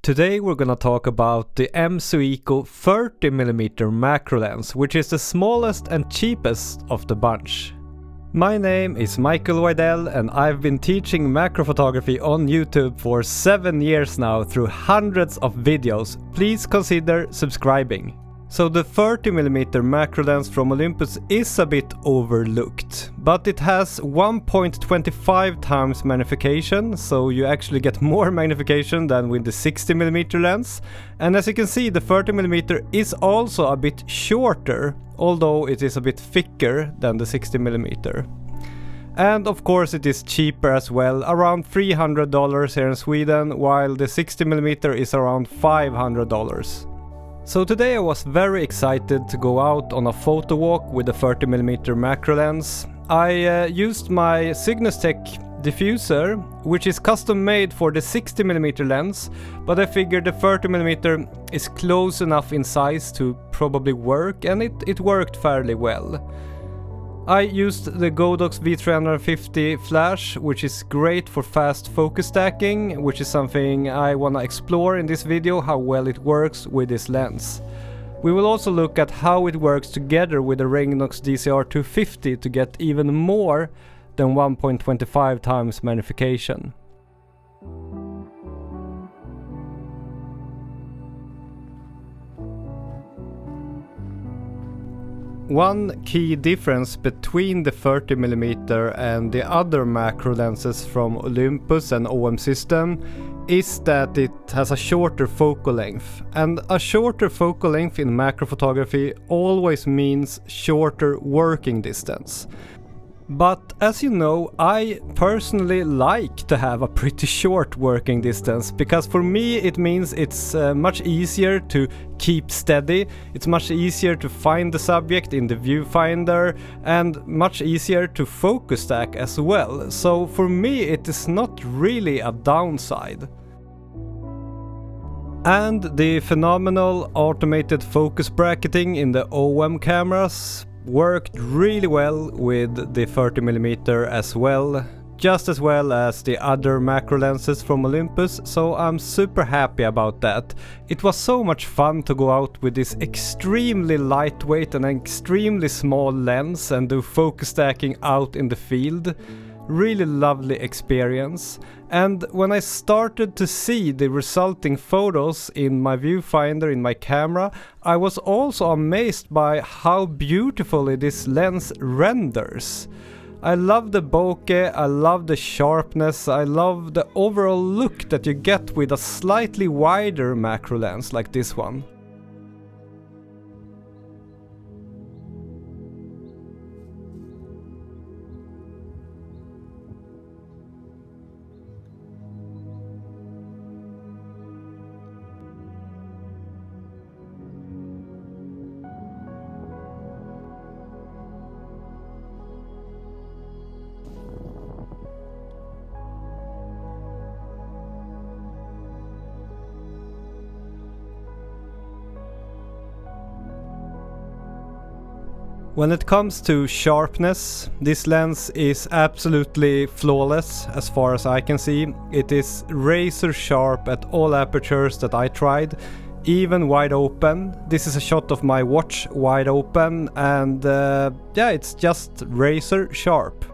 Today we're gonna talk about the M.Zuiko 30mm macro lens, which is the smallest and cheapest of the bunch. My name is Micael Widell and I've been teaching macro photography on YouTube for 7 years now through hundreds of videos. Please consider subscribing. So the 30mm macro lens from Olympus is a bit overlooked, but it has 1.25 times magnification, so you actually get more magnification than with the 60mm lens. And as you can see, the 30mm is also a bit shorter, although it is a bit thicker than the 60mm. And of course it is cheaper as well, around $300 here in Sweden, while the 60mm is around $500. So today I was very excited to go out on a photo walk with the 30mm macro lens. I used my Cygnustech Diffuser, which is custom made for the 60mm lens, but I figured the 30mm is close enough in size to probably work, and it worked fairly well. I used the Godox V350 flash, which is great for fast focus stacking, which is something I wanna explore in this video, how well it works with this lens. We will also look at how it works together with the Rengnox DCR250 to get even more than 1.25 times magnification. One key difference between the 30mm and the other macro lenses from Olympus and OM system is that it has a shorter focal length. And a shorter focal length in macro photography always means shorter working distance. But as you know, I personally like to have a pretty short working distance, because for me it means it's much easier to keep steady, it's much easier to find the subject in the viewfinder, and much easier to focus stack as well. So for me it is not really a downside. And the phenomenal automated focus bracketing in the OM cameras worked really well with the 30mm as well, just as well as the other macro lenses from Olympus, so I'm super happy about that. It was so much fun to go out with this extremely lightweight and extremely small lens and do focus stacking out in the field. Really lovely experience. And when I started to see the resulting photos in my viewfinder in my camera, I was also amazed by how beautifully this lens renders. I love the bokeh, I love the sharpness, I love the overall look that you get with a slightly wider macro lens like this one. When it comes to sharpness, this lens is absolutely flawless as far as I can see. It is razor sharp at all apertures that I tried, even wide open. This is a shot of my watch wide open, and yeah, it's just razor sharp.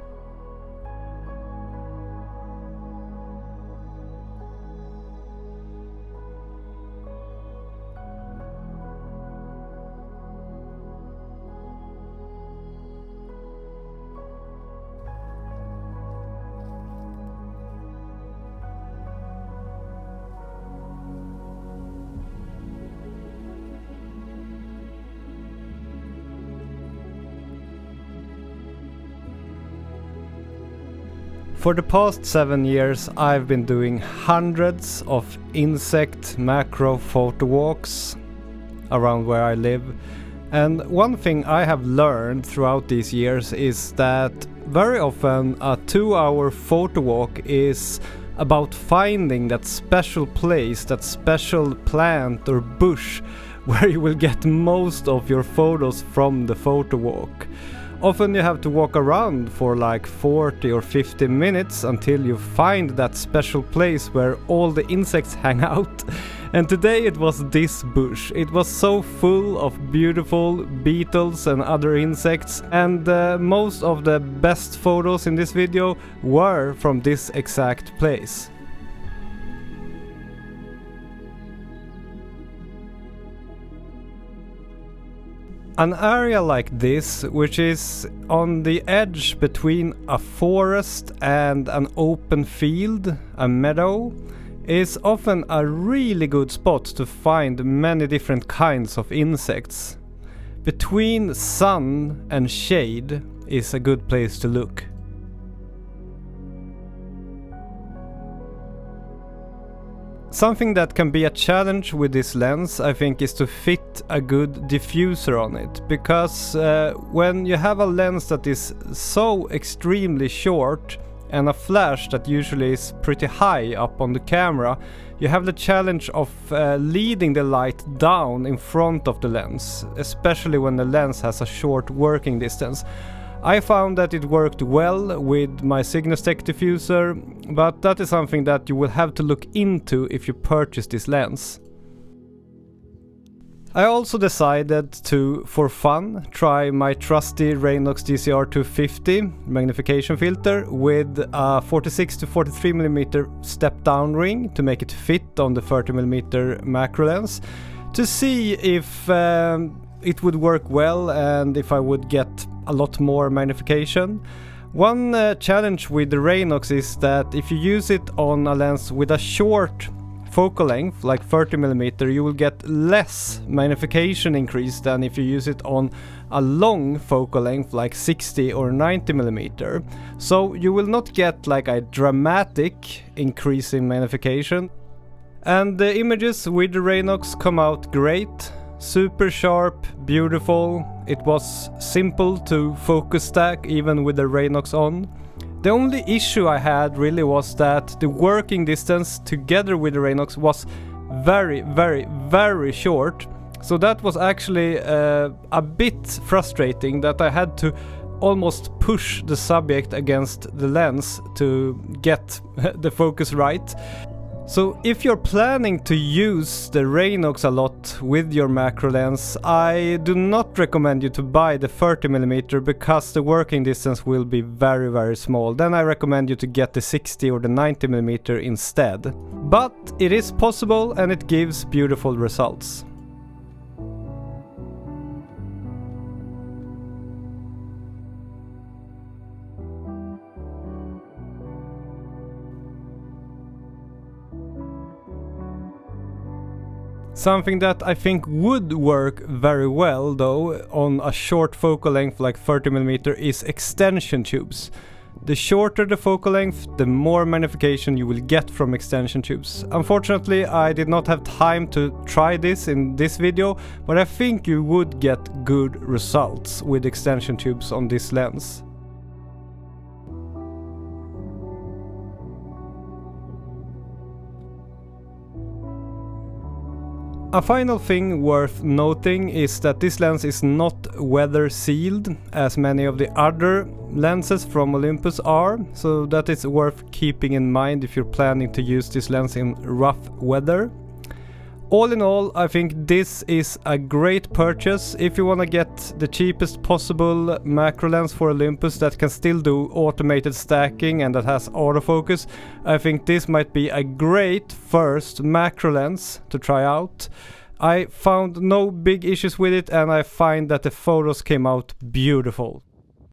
For the past 7 years I've been doing hundreds of insect macro photo walks around where I live, and one thing I have learned throughout these years is that very often a 2-hour photo walk is about finding that special place, that special plant or bush where you will get most of your photos from the photo walk. Often you have to walk around for like 40 or 50 minutes until you find that special place where all the insects hang out. And today it was this bush. It was so full of beautiful beetles and other insects, and most of the best photos in this video were from this exact place. An area like this, which is on the edge between a forest and an open field, a meadow, is often a really good spot to find many different kinds of insects. Between sun and shade is a good place to look. Something that can be a challenge with this lens, I think, is to fit a good diffuser on it, because when you have a lens that is so extremely short and a flash that usually is pretty high up on the camera, you have the challenge of leading the light down in front of the lens, especially when the lens has a short working distance. I found that it worked well with my Cygnustech diffuser, but that is something that you will have to look into if you purchase this lens. I also decided to, for fun, try my trusty Raynox DCR250 magnification filter with a 46-43mm step down ring to make it fit on the 30mm macro lens, to see if it would work well and if I would get a lot more magnification. One challenge with the Raynox is that if you use it on a lens with a short focal length, like 30mm, you will get less magnification increase than if you use it on a long focal length, like 60 or 90mm. So you will not get like a dramatic increase in magnification. And the images with the Raynox come out great. Super sharp, beautiful. It was simple to focus stack even with the Raynox on. The only issue I had really was that the working distance together with the Raynox was very short. So that was actually a bit frustrating, that I had to almost push the subject against the lens to get the focus right. So if you're planning to use the Raynox a lot with your macro lens, I do not recommend you to buy the 30mm because the working distance will be very small. Then I recommend you to get the 60 or the 90mm instead. But it is possible and it gives beautiful results. Something that I think would work very well though on a short focal length like 30mm is extension tubes. The shorter the focal length, the more magnification you will get from extension tubes. Unfortunately, I did not have time to try this in this video, but I think you would get good results with extension tubes on this lens. A final thing worth noting is that this lens is not weather sealed as many of the other lenses from Olympus are, so that is worth keeping in mind if you're planning to use this lens in rough weather. All in all, I think this is a great purchase if you want to get the cheapest possible macro lens for Olympus that can still do automated stacking and that has autofocus. I think this might be a great first macro lens to try out. I found no big issues with it and I find that the photos came out beautiful.